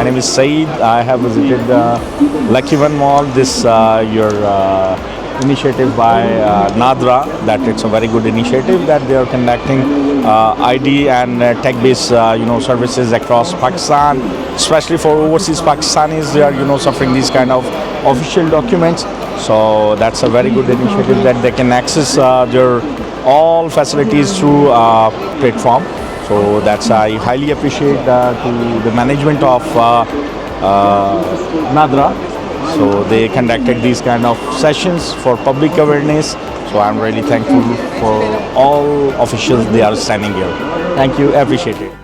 My name is Saeed. I have visited Lucky One Mall. This your initiative by NADRA. That it's a very good initiative that they are conducting ID and tech-based services across Pakistan, especially for overseas Pakistanis. They are suffering these kind of official documents. So that's a very good initiative that they can access their all facilities through platform. So that's I highly appreciate to the management of NADRA. So they conducted these kind of sessions for public awareness. So I'm really thankful for all officials they are standing here. Thank you, appreciate it.